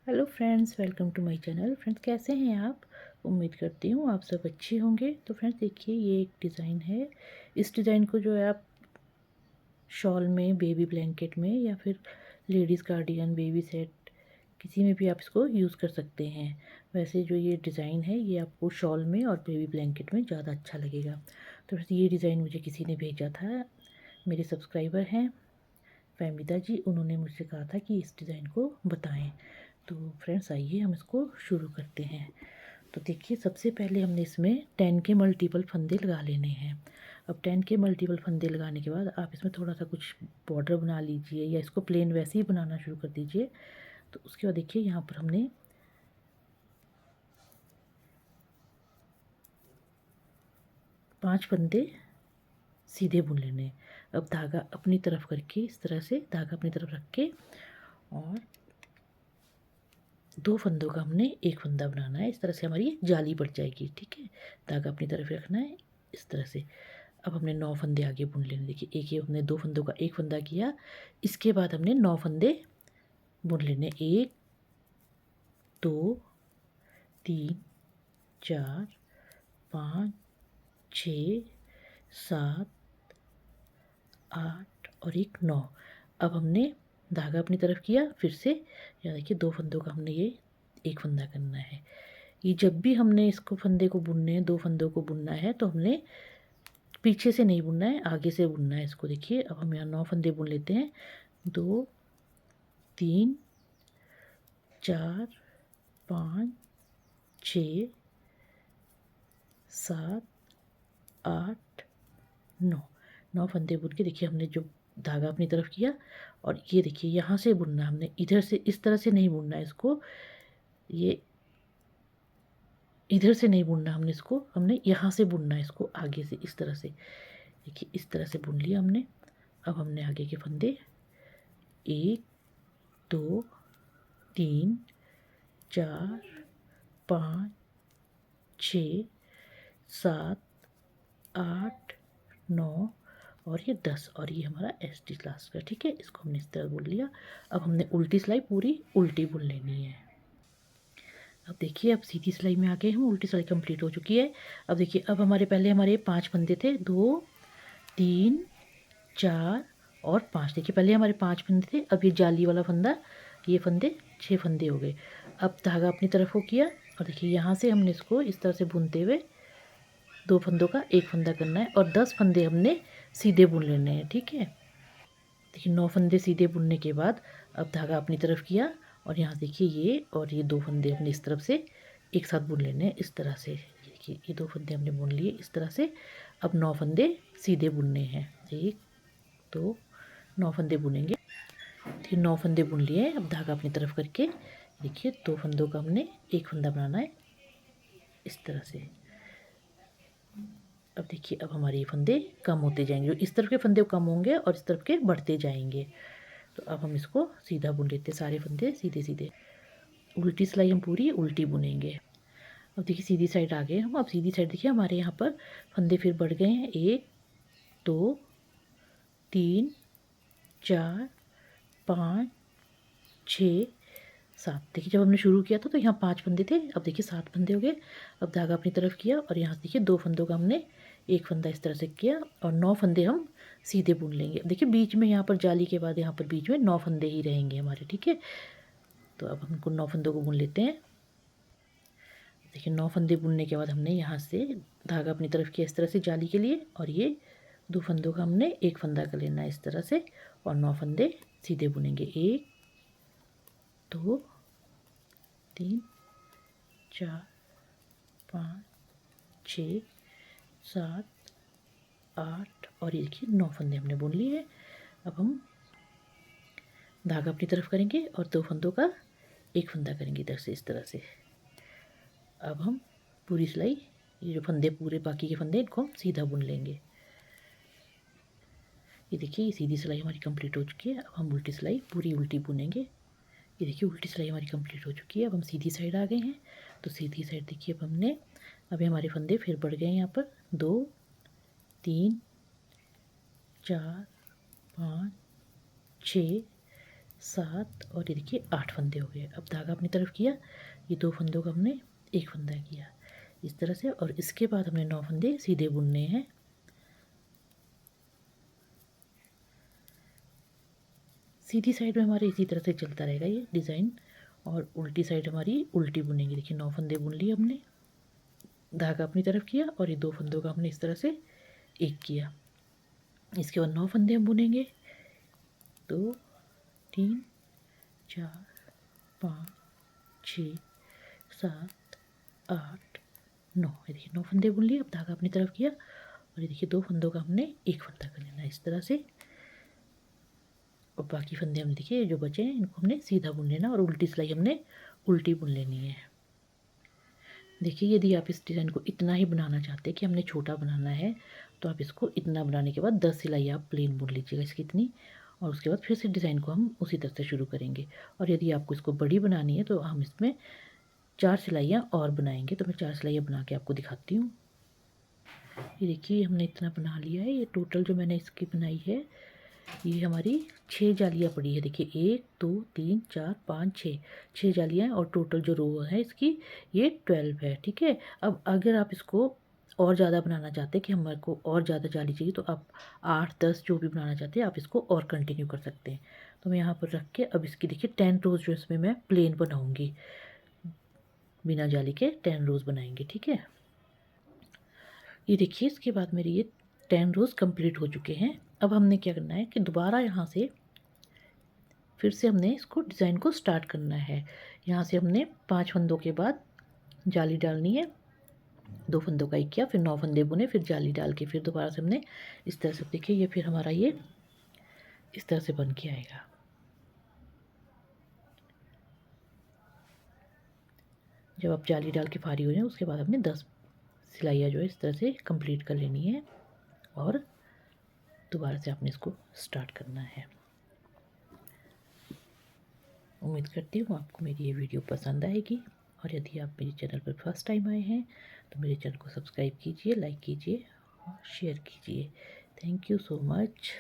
Hello friends, welcome to my channel. Friends, कैसे हैं आप? उम्मीद करती हूँ आप सब अच्छे होंगे। तो फ्रेंड्स देखिए, ये एक डिज़ाइन है। इस डिज़ाइन को जो है आप शॉल में, बेबी ब्लैंकेट में या फिर लेडीज़ कार्डिगन, बेबी सेट, किसी में भी आप इसको यूज़ कर सकते हैं। वैसे जो ये डिज़ाइन है ये आपको शॉल में और बेबी ब्लैंकेट में ज़्यादा अच्छा लगेगा। तो फ्रेंड्स, ये डिज़ाइन मुझे किसी ने भेजा था, मेरे सब्सक्राइबर हैं फहमीदा जी। उन्होंने मुझसे कहा था कि इस डिज़ाइन को बताएं। तो फ्रेंड्स आइए हम इसको शुरू करते हैं। तो देखिए, सबसे पहले हमने इसमें 10 के मल्टीपल फंदे लगा लेने हैं। अब 10 के मल्टीपल फंदे लगाने के बाद आप इसमें थोड़ा सा कुछ बॉर्डर बना लीजिए या इसको प्लेन वैसे ही बनाना शुरू कर दीजिए। तो उसके बाद देखिए, यहाँ पर हमने 5 फंदे सीधे बुन लेने हैं। अब धागा अपनी तरफ करके, इस तरह से धागा अपनी तरफ रख के, और 2 फंदों का हमने एक फंदा बनाना है। इस तरह से हमारी जाली बढ़ जाएगी। ठीक है, धागा अपनी तरफ रखना है इस तरह से। अब हमने 9 फंदे आगे बुन लेने। देखिए, एक ये हमने 2 फंदों का एक फंदा किया, इसके बाद हमने 9 फंदे बुन लेने। 1 2 3 4 5 6 7 8 और एक 9। अब हमने धागा अपनी तरफ किया, फिर से यहाँ देखिए 2 फंदों का हमने ये एक फंदा करना है। ये जब भी हमने इसको फंदे को बुनने हैं, 2 फंदों को बुनना है, तो हमने पीछे से नहीं बुनना है, आगे से बुनना है इसको। देखिए, अब हम यहाँ 9 फंदे बुन लेते हैं। 2 3 4 5 6 7 8 9। 9 फंदे बुन के देखिए, हमने जो धागा अपनी तरफ किया, और ये देखिए यहाँ से बुनना है हमने, इधर से इस तरह से नहीं बुनना है इसको। ये इधर से नहीं बुनना हमने इसको, हमने यहाँ से बुनना है इसको, आगे से इस तरह से। देखिए, इस तरह से बुन लिया हमने। अब हमने आगे के फंदे 1 2 3 4 5 6 7 8 9 और ये 10, और ये हमारा एस टी लास्ट का। ठीक है, इसको हमने इस तरह बुन लिया। अब हमने उल्टी सिलाई पूरी उल्टी बुन लेनी है। अब देखिए, अब सीधी सिलाई में आ गए हम, उल्टी सिलाई कंप्लीट हो चुकी है। अब देखिए, अब हमारे पहले हमारे 5 फंदे थे, 2 3 4 और 5। देखिए, पहले हमारे 5 फंदे थे, अब ये जाली वाला फंदा, ये फंदे 6 फंदे हो गए। अब धागा अपनी तरफ को किया, और देखिए यहाँ से हमने इसको इस तरह से बुनते हुए 2 फंदों का एक फंदा करना है, और 10 फंदे हमने सीधे बुन लेने हैं। ठीक है, देखिए 9 फंदे सीधे बुनने के बाद अब धागा अपनी तरफ किया, और यहाँ देखिए ये और ये 2 फंदे हमने इस तरफ से एक साथ बुन लेने हैं इस तरह से। देखिए, ये 2 फंदे हमने बुन लिए इस तरह से। अब 9 फंदे सीधे बुनने हैं। 1 2 9 फंदे बुनेंगे। फिर 9 फंदे बुन लिए। अब धागा अपनी तरफ करके देखिए, 2 फंदों का हमने एक फंदा बनाना है इस तरह से। अब देखिए, अब हमारे ये फंदे कम होते जाएंगे, जो इस तरफ के फंदे कम होंगे और इस तरफ के बढ़ते जाएंगे। तो अब हम इसको सीधा बुन लेते हैं, सारे फंदे सीधे सीधे। उल्टी सिलाई हम पूरी उल्टी बुनेंगे। अब देखिए, सीधी साइड आ गए हम। अब सीधी साइड देखिए, हमारे यहाँ पर फंदे फिर बढ़ गए हैं। 1 2 3 4 5 6 7। देखिए, जब हमने शुरू किया था तो यहाँ 5 फंदे थे, अब देखिए 7 फंदे हो गए। अब धागा अपनी तरफ किया, और यहाँ देखिए 2 फंदों का हमने एक फंदा इस तरह से किया, और 9 फंदे हम सीधे बुन लेंगे। अब देखिए, बीच में यहाँ पर जाली के बाद यहाँ पर बीच में 9 फंदे ही रहेंगे हमारे। ठीक है, तो अब हमको 9 फंदों को बुन लेते हैं। देखिए, 9 फंदे बुनने के बाद हमने यहाँ से धागा अपनी तरफ किया इस तरह से जाली के लिए, और ये 2 फंदों का हमने एक फंदा कर लेना है इस तरह से, और 9 फंदे सीधे बुनेंगे। 1 2 3 4 5 6 7 8 और ये देखिए 9 फंदे हमने बुन लिए हैं। अब हम धागा अपनी तरफ करेंगे और 2 फंदों का एक फंदा करेंगे इधर से इस तरह से। अब हम पूरी सिलाई, ये जो फंदे पूरे बाकी के फंदे, इनको हम सीधा बुन लेंगे। ये देखिए, ये सीधी सिलाई हमारी कंप्लीट हो चुकी है। अब हम उल्टी सिलाई पूरी उल्टी बुनेंगे। ये देखिए, उल्टी सिलाई हमारी कंप्लीट हो चुकी है। अब हम सीधी साइड आ गए हैं। तो सीधी साइड देखिए, अब हमने, अभी हमारे फंदे फिर बढ़ गए हैं। यहाँ पर 2 3 4 5 6 7 और ये देखिए 8 फंदे हो गए। अब धागा अपनी तरफ किया, ये 2 फंदों का हमने एक फंदा किया इस तरह से, और इसके बाद हमने 9 फंदे सीधे बुनने हैं। सीधी साइड में हमारे इसी तरह से चलता रहेगा ये डिज़ाइन, और उल्टी साइड हमारी उल्टी बुनेंगे। देखिए 9 फंदे बुन लिए हमने, धागा अपनी तरफ किया, और ये 2 फंदों का हमने इस तरह से एक किया। इसके बाद 9 फंदे हम बुनेंगे, 2 3 4 5 6 7 8 9। ये देखिए 9 फंदे बुन लिए। अब धागा अपनी तरफ किया, और ये देखिए 2 फंदों का हमने एक फंदा कर लेना इस तरह से, और बाकी फंदे हम देखिए जो बचे हैं इनको हमने सीधा बुन लेना, और उल्टी सिलाई हमने उल्टी बुन लेनी है। देखिए यदि आप इस डिज़ाइन को इतना ही बनाना चाहते हैं कि हमने छोटा बनाना है, तो आप इसको इतना बनाने के बाद 10 सिलाई आप प्लेन बुन लीजिएगा इसकी इतनी, और उसके बाद फिर से डिज़ाइन को हम उसी तरह से शुरू करेंगे। और यदि आपको इसको बड़ी बनानी है तो हम इसमें 4 सिलाइयाँ और बनाएंगे। तो मैं 4 सिलाइयाँ बना के आपको दिखाती हूँ। ये देखिए हमने इतना बना लिया है। ये टोटल जो मैंने इसकी बनाई है, ये हमारी 6 जालियाँ पड़ी है। देखिए 1 2 3 4 5 6 जालियाँ, और टोटल जो रो है इसकी ये 12 है। ठीक है। अब अगर आप इसको और ज़्यादा बनाना चाहते हैं कि हमारे को और ज़्यादा जाली चाहिए, तो आप 8 10 जो भी बनाना चाहते हैं आप इसको और कंटिन्यू कर सकते हैं। तो मैं यहाँ पर रख के अब इसकी देखिए 10 रोज़ जो इसमें मैं प्लेन बनाऊँगी, बिना जाली के 10 रोज़ बनाएंगे। ठीक है। ये देखिए इसके बाद मेरी ये 10 रोज़ कंप्लीट हो चुके हैं। अब हमने क्या करना है कि दोबारा यहाँ से फिर से हमने इसको डिज़ाइन को स्टार्ट करना है। यहाँ से हमने 5 फंदों के बाद जाली डालनी है, 2 फंदों का एक किया, फिर 9 फंदे बुने, फिर जाली डाल के फिर दोबारा से हमने इस तरह से, देखिए ये फिर हमारा ये इस तरह से बन के आएगा। जब आप जाली डाल के फारी हो जाए उसके बाद हमने 10 सिलाइयाँ जो है इस तरह से कंप्लीट कर लेनी है, और दोबारा से आपने इसको स्टार्ट करना है। उम्मीद करती हूँ आपको मेरी ये वीडियो पसंद आएगी, और यदि आप मेरे चैनल पर फर्स्ट टाइम आए हैं तो मेरे चैनल को सब्सक्राइब कीजिए, लाइक कीजिए और शेयर कीजिए। Thank you so much.